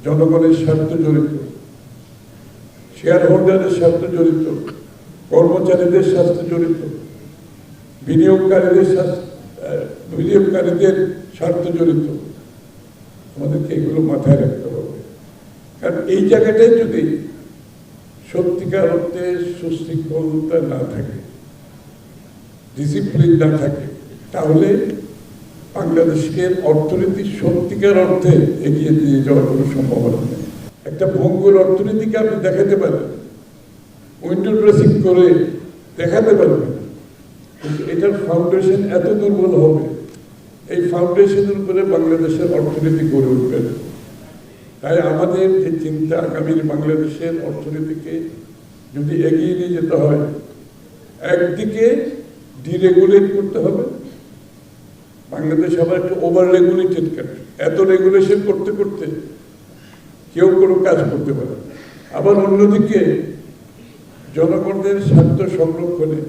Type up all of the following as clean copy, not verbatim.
জনগণের স্বার্থ জড়িত, শেয়ার হোল্ডারের স্বার্থ জড়িত, কর্মচারীদের স্বার্থ জড়িত, বিনিয়োগকারীদের স্বার্থ জড়িত। আমাদেরকে এগুলো মাথায় রাখতে হবে, কারণ এই জায়গাটায় যদি সত্যিকার অর্থে সুশৃঙ্খলতা না থাকে, ডিসিপ্লিন না থাকে, তাহলে বাংলাদেশের অর্থনীতি সত্যিকার অর্থে এগিয়ে দিয়ে যাওয়ার কোনো সম্ভাবনা নেই। একটা ভঙ্গুর অর্থনীতিকে আপনি দেখাতে পারেন, উইন্ডো ড্রেসিং করে দেখাতে পারবেন, কিন্তু এটার ফাউন্ডেশন এত দুর্বল হবে, এই ফাউন্ডেশনের উপরে বাংলাদেশের অর্থনীতি গড়ে উঠবে। তাই আমাদের যে চিন্তা, আগামীর বাংলাদেশের অর্থনীতিকে যদি এগিয়ে নিয়ে যেতে হয়, একদিকে ডিরেগুলেট করতে হবে। বাংলাদেশ আবার একটা ওভার রেগুলেটেড কান্ট্রি, এত রেগুলেশন করতে করতে কেউ কোনো কাজ করতে পারে। আবার অন্যদিকে জনগণদের স্বার্থ সংরক্ষণে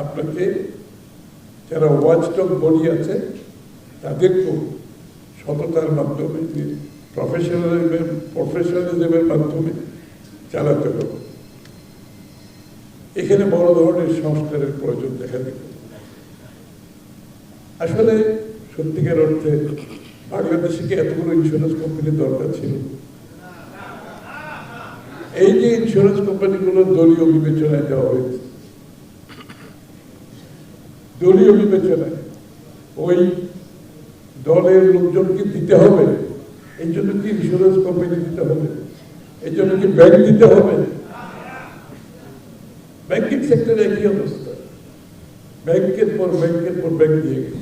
আপনাকে যারা ওয়াচডগ বডি আছে তাদেরকেও সততার মাধ্যমে, প্রফেশনালিজমের মাধ্যমে চালাতে হবে। এখানে বড় ধরনের সংস্কারের প্রয়োজন দেখা দিবে। আসলে সত্যিকার অর্থে বাংলাদেশে কি এতগুলো ইন্স্যুরেন্স কোম্পানির দরকার ছিল? এই যে ইন্স্যুরেন্স কোম্পানিগুলো দলীয় বিবেচনায় দেওয়া হয়েছে, দলীয় বিবেচনায় ওই দলের লোকজনকে দিতে হবে, এই জন্য কি ইন্স্যুরেন্স কোম্পানি দিতে হবে? এই জন্য কি ব্যাংক দিতে হবে? ব্যাংকিং সেক্টরে একই অবস্থা, ব্যাংকের পর ব্যাংক দিয়ে গেছে।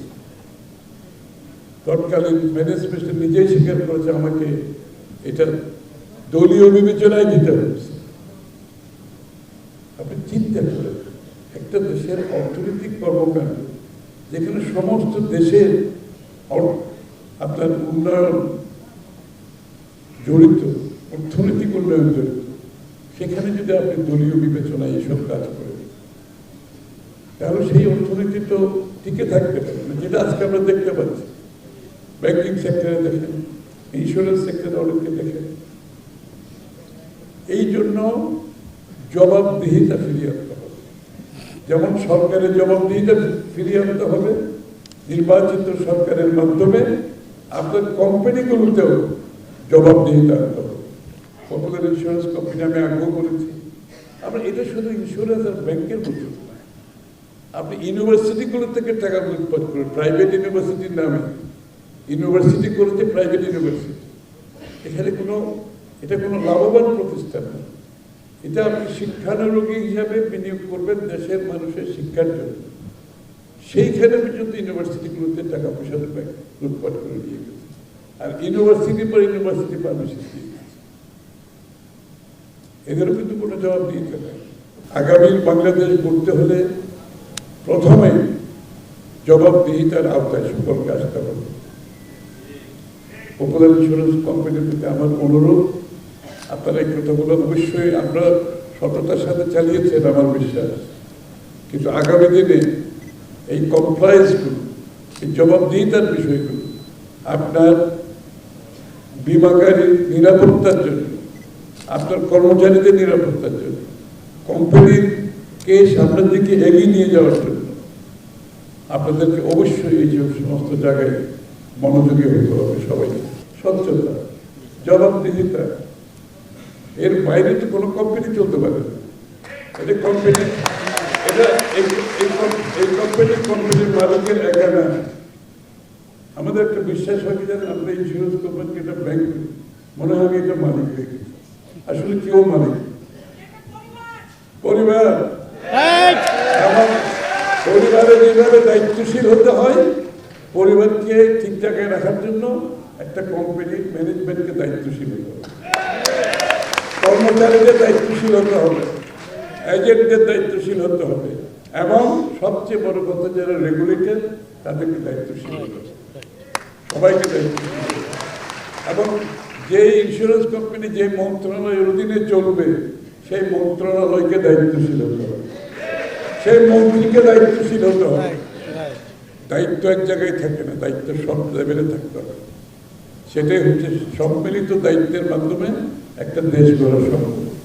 তৎকালীন ম্যানেজমেন্ট নিজেই স্বীকার করেছে আমাকে এটা দলীয় বিবেচনায় দিতে হচ্ছে। আপনি চিন্তা করেন, একটা দেশের অর্থনৈতিক কর্মকাণ্ড যেখানে সমস্ত দেশের আপনার উন্নয়ন জড়িত, অর্থনৈতিক উন্নয়ন জড়িত, সেখানে যদি আপনি দলীয় বিবেচনায় এসব কাজ করেন, তাহলে সেই অর্থনীতি তো টিকে থাকতে পারে না, যেটা আজকে আমরা দেখতে পাচ্ছি। ব্যাংকিং সেক্টরে দেখেন, ইন্স্যুরেন্স সেক্টরে অনেককে দেখেন। এই জন্য জবাবদিহিতা ফিরিয়ে আনতে হবে। যেমন সরকারের জবাবদিহিতা ফিরিয়ে আনতে হবে, নির্বাচিত সরকারের মাধ্যমে আপনার কোম্পানিগুলোতেও জবাবদিহিতা আনতে হবে। পপুলার ইন্স্যুরেন্স কোম্পানি আমি আগেও করেছি। আমরা এটা শুধু ইন্স্যুরেন্স আর ব্যাংকের মধ্যে না, আপনি ইউনিভার্সিটিগুলো থেকে টাকা লুটপাট করেন, প্রাইভেট ইউনিভার্সিটির নামে। ইউনিভার্সিটি করেছে প্রাইভেট ইউনিভার্সিটি, এখানে এটা কোনো লাভবান প্রতিষ্ঠান না। এটা আপনি শিক্ষানুরোগী হিসাবে বিনিয়োগ করবেন দেশের মানুষের শিক্ষার জন্য। সেইখানে পর্যন্ত ইউনিভার্সিটিগুলোতে টাকা পয়সা লুটপাট করে দিয়ে গেছে, আর ইউনিভার্সিটি পর ইউনিভার্সিটি পারমিশন দিয়ে গেছে। এদেরও কিন্তু কোনো জবাব দিতে নাই। আগামী বাংলাদেশ গড়তে হলে প্রথমে জবাবদিহিতার আওতায় সকলকে আসতে হবে। পপুলার ইন্স্যুরেন্স কোম্পানির প্রতি আমার অনুরোধ, আপনারা এই কথাগুলো অবশ্যই আমরা সততার সাথে চালিয়েছেন আমার বিশ্বাস, কিন্তু আগামী দিনে এই কমপ্লায়েন্সগুলো, এই জবাবদিহিতার বিষয়গুলো আপনার বীমাকারীর নিরাপত্তার জন্য, আপনার কর্মচারীদের নিরাপত্তার জন্য, কোম্পানিকে সামনের দিকে এগিয়ে নিয়ে যাওয়ার জন্য আপনাদেরকে অবশ্যই এই যে সমস্ত জায়গায় মনোযোগী হতে হবে। সবাই স্বচ্ছতা, জবাবদিহিতা, এর বাইরে তো কোনো কোম্পানি চলতে পারে না। এটা কোম্পানি, কোম্পানির মালিকের একা না। আমাদের একটা বিশ্বাস হয় কি জানেন, আমরা ইন্স্যুরেন্স কোম্পানিকে এটা ব্যাংক মনে হয় এটা মালিক দেখি, আসলে কেউ মালিক পরিবার। আমার পরিবারে যেভাবে দায়িত্বশীল হতে হয়, পরিবারকে ঠিক জায়গায় রাখার জন্য একটা কোম্পানির ম্যানেজমেন্টকে দায়িত্বশীল হতে হবে, কর্মচারীদের দায়িত্বশীল হতে হবে, এজেন্টদের দায়িত্বশীল হতে হবে, এবং সবচেয়ে বড় কথা যারা রেগুলেটেড তাদেরকে দায়িত্বশীল হতে হবে, সবাইকে দায়িত্বশীল হতে হবে। এবং যে ইন্স্যুরেন্স কোম্পানি যে মন্ত্রণালয়ের অধীনে চলবে সেই মন্ত্রণালয়কে দায়িত্বশীল হতে হবে, সেই মন্ত্রীকে দায়িত্বশীল হতে হবে। দায়িত্ব এক জায়গায় থাকে না, দায়িত্ব সব লেভেলে থাকতে হবে। সেটাই হচ্ছে সম্মিলিত দায়িত্বের মাধ্যমে একটা দেশ গড়া সম্ভব।